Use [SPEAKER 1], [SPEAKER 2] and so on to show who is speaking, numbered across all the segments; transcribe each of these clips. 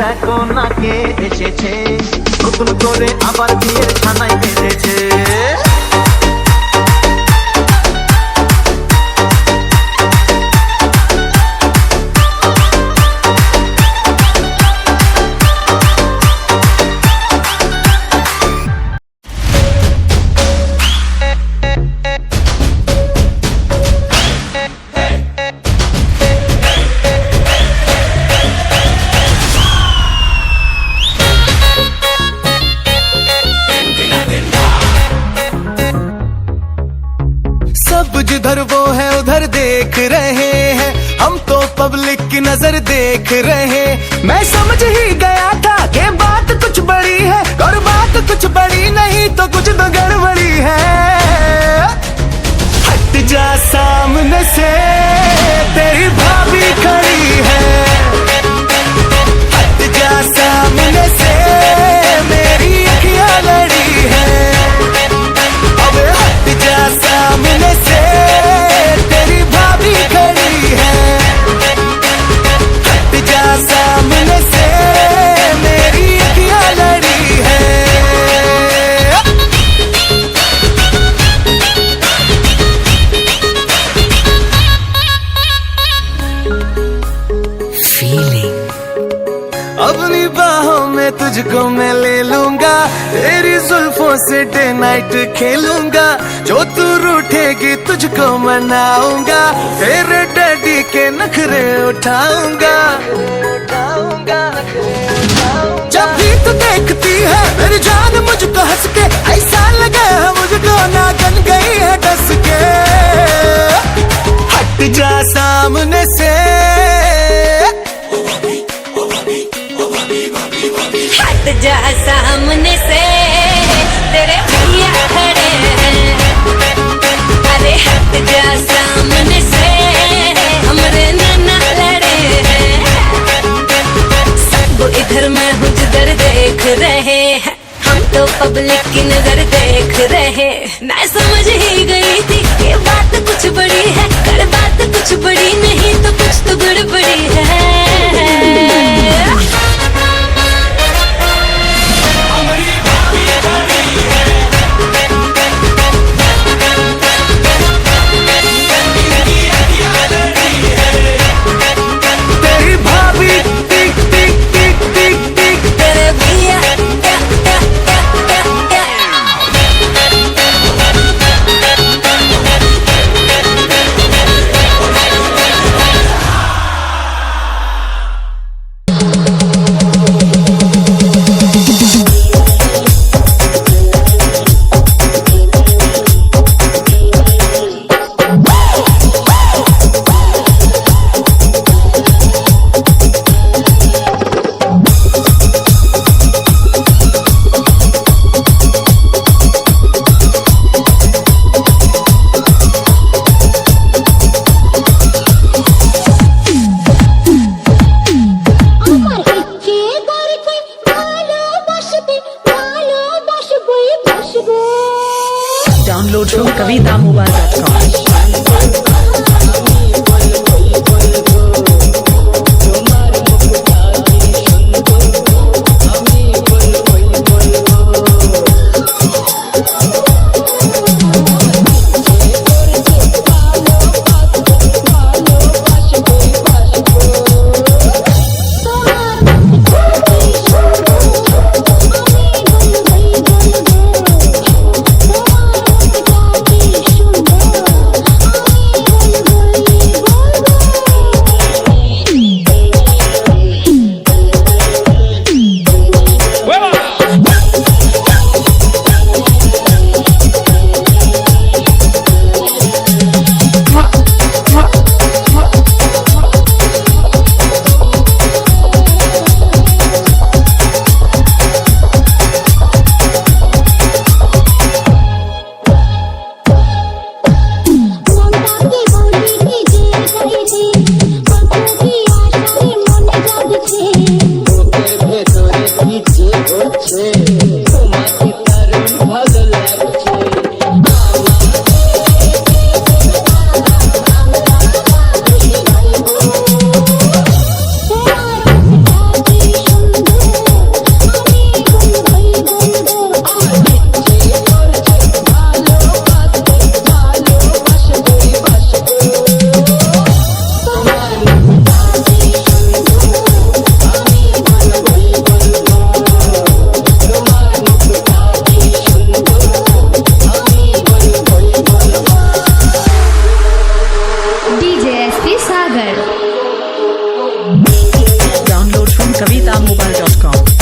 [SPEAKER 1] দেখো না কে এসেছে, নতুন করে আবার বিয়ের খানায় বেঁধেছে।
[SPEAKER 2] सब जिधर वो है उधर देख रहे हैं, हम तो पब्लिक की नजर देख रहे। मैं समझ ही गया था कि बात कुछ बड़ी है, और बात कुछ बड़ी नहीं तो कुछ तो गड़बड़ी है। हट जा सामने से, तेरी भाभी खड़ी है। हट जा सामने से, मेरी अखियां लड़ी है। अब हट जा सामने से, तेरी भाभी खड़ी है। हट जा सामने से, मेरी अखियां लड़ी है। अपनी बाहों में तुझको मैं ले लूंगा, तेरी जुल्फों से डे नाइट खेलूंगा। जो तू रूठेगी तुझको मनाऊंगा, तेरे डैडी के नखरे उठाऊंगा। जब भी तू देखती है मेरी जान मुझको हंस के, ऐसा लगे मुझको नागन गई है डस के। हट जा सामने से,
[SPEAKER 3] हट जा सामने से, तेरे भैया खड़े हैं। अरे हट जा सामने से, हमरे नाना लड़े हैं। सब इधर मैं हूँ जिधर देख रहे हैं, हम तो पब्लिक की नजर देख रहे। मैं समझ ही गई थी कि बात कुछ बड़ी है, कर बात कुछ बड़ी नहीं तो कुछ तो गड़बड़ी है।
[SPEAKER 4] Download from kavithamobile.com. kavitamobile.com.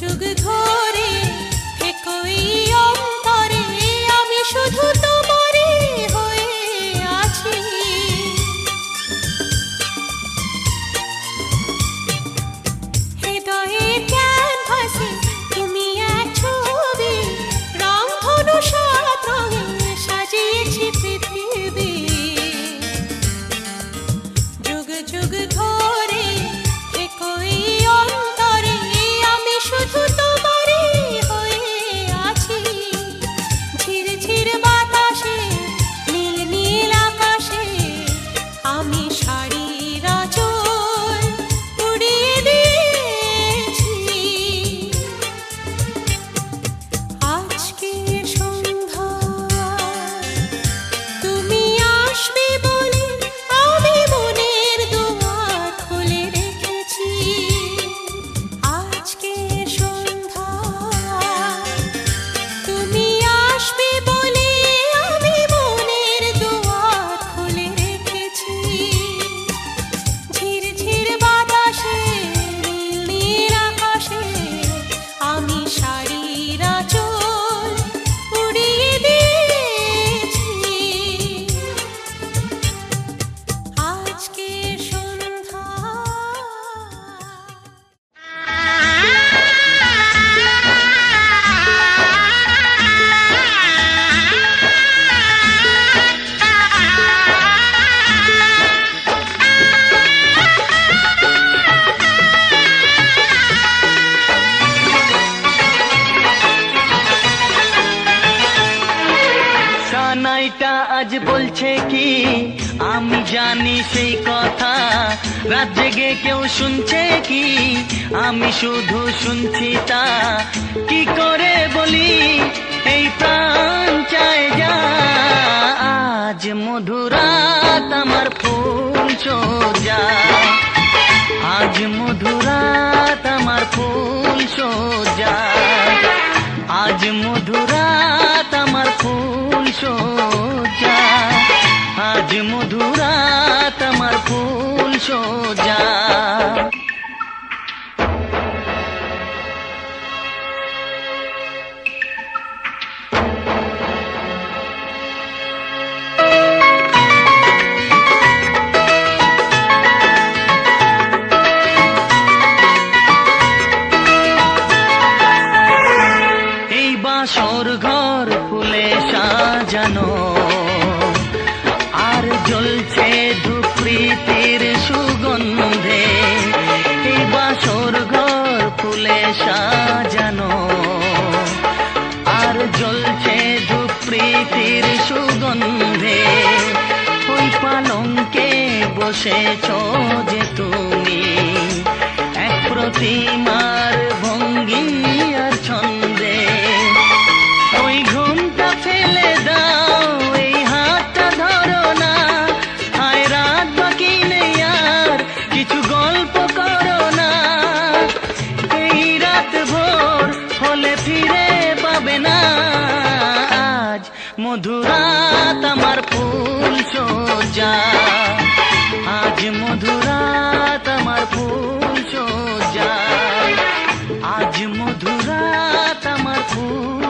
[SPEAKER 3] যুগ ধরে থেকোই অন্তরে আমি শুধু তোমারই হয়ে আছি হৃদয়ে ক্যানভাসে তুমি এক ছবি রং ধনু সাত রঙে সাজিয়েছি পৃথিবী যুগ যুগ ধরে থেকোই অন্তরে আমি শুধু তোমারই হয়ে আছি ঝির ঝির বাতাসে নীল নীল আকাশে আমি শাড়ির আঁচল উড়িয়ে দিয়েছি আজকে সন্ধ্যা তুমি আসবে বলে আমি মনের দুয়ার খুলে রেখেছি আজকে সন্ধ্যা তুমি আসবে বলে আমি মনের দুয়ার খুলে রেখেছি ঝির ঝির বাতাসে নীল নীল আকাশে আমি শাড়ির আঁচল উড়িয়ে দিয়েছি আজকে সন্ধ্যা
[SPEAKER 1] সানাইটা আজ বলছে কি আমি জানি সেই কথা রাত জেগে কেউ শুনছে কি আমি শুধু শুনছি তা কি করে বলি এই প্রাণ চায় যা আজ মধুরাত আমার ফুল সোজা আজ মধুরাত আমার ফুল সোজা আজ মধুরাত আমার ফুল সোজা আজ মধুরাত আমার ফুল সোজা এই বাসর ঘর ফুলে সাজানো আর জ্বলছে ধূপৃতির সুগন্ধে এই বাসর ঘর ফুলে সাজানো আর জ্বলছে ধূপৃতির সুগন্ধে ওই পালঙ্কে বসেছ যে তুমি এক প্রতিমার ভঙ্গি আর ছন্দে ওই ঘুমটা ফেলে দাও এই হাতটা ধরো না হায় রাত বাকি নেই আর কিছু গল্প করো না এই রাত ভোর হলে ফিরে পাবে না আজ মধুরাত আমার ফুল সোজা আজ মধুরাত আমার ফুল সোজা আজ মধুরাত আমার ফুল